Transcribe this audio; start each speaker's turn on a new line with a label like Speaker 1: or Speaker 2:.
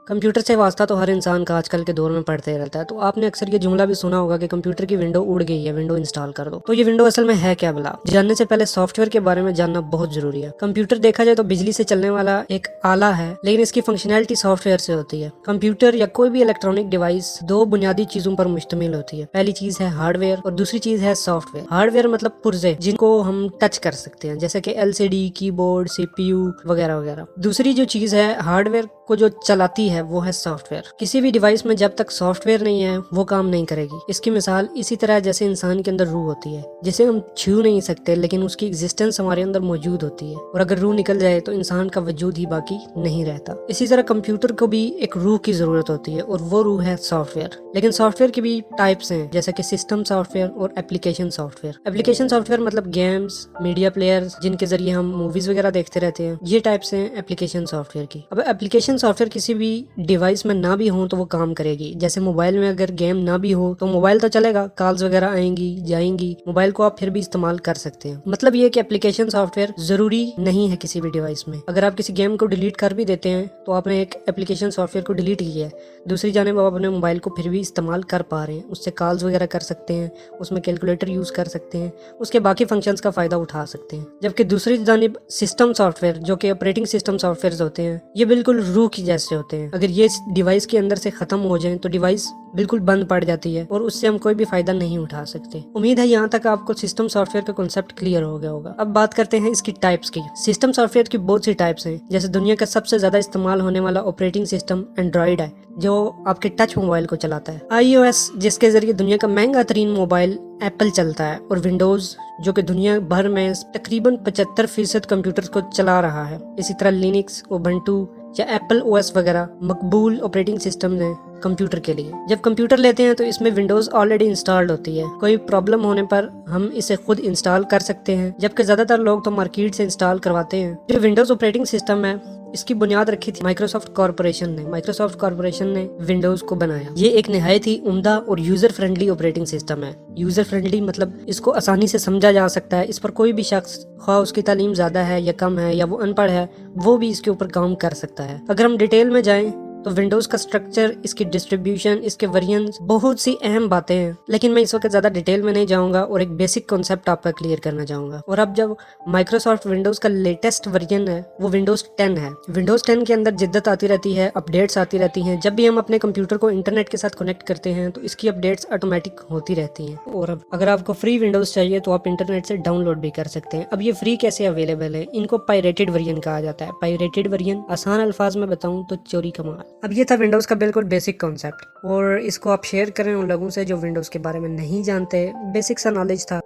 Speaker 1: Computer से वास्ता तो हर इंसान का आजकल के दौर में पड़ते ही रहता है। तो आपने अक्सर ये जुमला भी सुना होगा कि कंप्यूटर की विंडो उड़ गई है, विंडो इंस्टॉल कर दो। तो ये विंडो असल में है क्या भला? जानने से पहले सॉफ्टवेयर के बारे में जानना बहुत जरूरी है। कंप्यूटर देखा जाए तो बिजली से चलने वाला एक आला है, लेकिन इसकी फंक्शनैलिटी सॉफ्टवेयर से होती है। कंप्यूटर या कोई भी इलेक्ट्रॉनिक डिवाइस दो बुनियादी चीजों पर मुश्तमिल होती है। पहली चीज है हार्डवेयर और दूसरी चीज है सॉफ्टवेयर। हार्डवेयर मतलब पुर्जे जिनको हम टच कर सकते हैं, जैसे कि LCD, कीबोर्ड, CPU वगैरह वगैरह। दूसरी जो चीज है हार्डवेयर को जो चलाती है वो है सॉफ्टवेयर। किसी भी डिवाइस में जब तक सॉफ्टवेयर नहीं है वो काम नहीं करेगी। इसकी मिसाल इसी तरह जैसे इंसान के अंदर रूह होती है, जिसे हम छू नहीं सकते लेकिन उसकी एग्जिस्टेंस हमारे अंदर मौजूद होती है, और अगर रूह निकल जाए तो इंसान का वजूद ही बाकी नहीं रहता। इसी तरह कंप्यूटर को भी एक रूह की जरूरत होती है और वो रूह है सॉफ्टवेयर। लेकिन सॉफ्टवेयर की भी टाइप्स हैं, जैसे कि सिस्टम सॉफ्टवेयर और एप्लीकेशन सॉफ्टवेयर। एप्लीकेशन सॉफ्टवेयर मतलब गेम्स, मीडिया प्लेयर्स जिनके जरिए हम मूवीज वगैरह देखते रहते हैं, ये टाइप्स हैं एप्लीकेशन सॉफ्टवेयर की। अब एप्लीकेशन सॉफ्टवेयर किसी भी डिवाइस में ना भी हो तो वो काम करेगी। जैसे मोबाइल में अगर गेम ना भी हो तो मोबाइल तो चलेगा, कॉल्स वगैरह आएंगी जाएंगी, मोबाइल को आप फिर भी इस्तेमाल कर सकते हैं। मतलब ये कि एप्लीकेशन सॉफ्टवेयर जरूरी नहीं है किसी भी डिवाइस में। अगर आप किसी गेम को डिलीट कर भी देते हैं तो आपने एक एप्लीकेशन सॉफ्टवेयर को डिलीट किया है, दूसरी जानिब आप अपने मोबाइल को फिर भी इस्तेमाल कर पा रहे हैं, उससे कॉल्स वगैरह कर सकते हैं, उसमें कैलकुलेटर यूज कर सकते हैं, उसके बाकी फंक्शंस का फायदा उठा सकते हैं। जबकि दूसरी जानिब सिस्टम सॉफ्टवेयर जो कि ऑपरेटिंग सिस्टम सॉफ्टवेयर होते हैं, ये बिल्कुल रूह की जैसे होते हैं। अगर ये डिवाइस के अंदर से खत्म हो जाए तो डिवाइस बिल्कुल बंद पड़ जाती है और उससे हम कोई भी फायदा नहीं उठा सकते। उम्मीद है यहाँ तक आपको सिस्टम सॉफ्टवेयर का कॉन्सेप्ट क्लियर हो गया होगा। अब बात करते हैं इसकी टाइप्स की। सिस्टम सॉफ्टवेयर की बहुत सी टाइप्स हैं। जैसे दुनिया का सबसे ज्यादा इस्तेमाल होने वाला ऑपरेटिंग सिस्टम एंड्रॉइड है, जो आपके टच मोबाइल को चलाता है। iOS जिसके जरिए दुनिया का महंगा तरीन मोबाइल एप्पल चलता है, और विंडोज जो कि दुनिया भर में तकरीबन 75% कंप्यूटर्स को चला रहा है। इसी तरह लिनक्स, उबंटू या एप्पल OS वगैरह मकबूल ऑपरेटिंग सिस्टम है कंप्यूटर के लिए। जब कंप्यूटर लेते हैं तो इसमें विंडोज ऑलरेडी इंस्टॉल्ड होती है। कोई प्रॉब्लम होने पर हम इसे खुद इंस्टॉल कर सकते हैं, जबकि ज्यादातर लोग तो मार्केट से इंस्टॉल करवाते हैं। जो विंडोज ऑपरेटिंग सिस्टम है इसकी बुनियाद रखी थी माइक्रोसॉफ्ट कॉर्पोरेशन ने। माइक्रोसॉफ्ट कॉर्पोरेशन ने विंडोज को बनाया। ये एक निहायत ही उम्दा और यूजर फ्रेंडली ऑपरेटिंग सिस्टम है। यूजर फ्रेंडली मतलब इसको आसानी से समझा जा सकता है। इस पर कोई भी शख्स, ख्वाह उसकी तालीम ज्यादा है या कम है या वो अनपढ़ है, वो भी इसके ऊपर काम कर सकता है। अगर हम डिटेल में जाएं तो विंडोज का स्ट्रक्चर, इसकी डिस्ट्रीब्यूशन, इसके वेरिएंट्स, बहुत सी अहम बातें हैं। लेकिन मैं इस वक्त ज्यादा डिटेल में नहीं जाऊंगा और एक बेसिक कॉन्सेप्ट आपका क्लियर करना चाहूंगा। और अब जब माइक्रोसॉफ्ट विंडोज का लेटेस्ट वर्जन है वो विंडोज 10 है। विंडोज 10 के अंदर जिद्दत आती रहती है, अपडेट्स आती रहती हैं। जब भी हम अपने कंप्यूटर को इंटरनेट के साथ कनेक्ट करते हैं तो इसकी अपडेट्स ऑटोमेटिक होती रहती हैं। और अब अगर आपको फ्री विंडोज चाहिए तो आप इंटरनेट से डाउनलोड भी कर सकते हैं। अब ये फ्री कैसे अवेलेबल है? इनको पायरेटेड वर्जन कहा जाता है। पायरेटेड वर्जन आसान अल्फाज में बताऊं तो चोरी का माल। अब ये था विंडोज का बिल्कुल बेसिक कॉन्सेप्ट, और इसको आप शेयर करें उन लोगों से जो विंडोज के बारे में नहीं जानते। बेसिक सा नॉलेज था।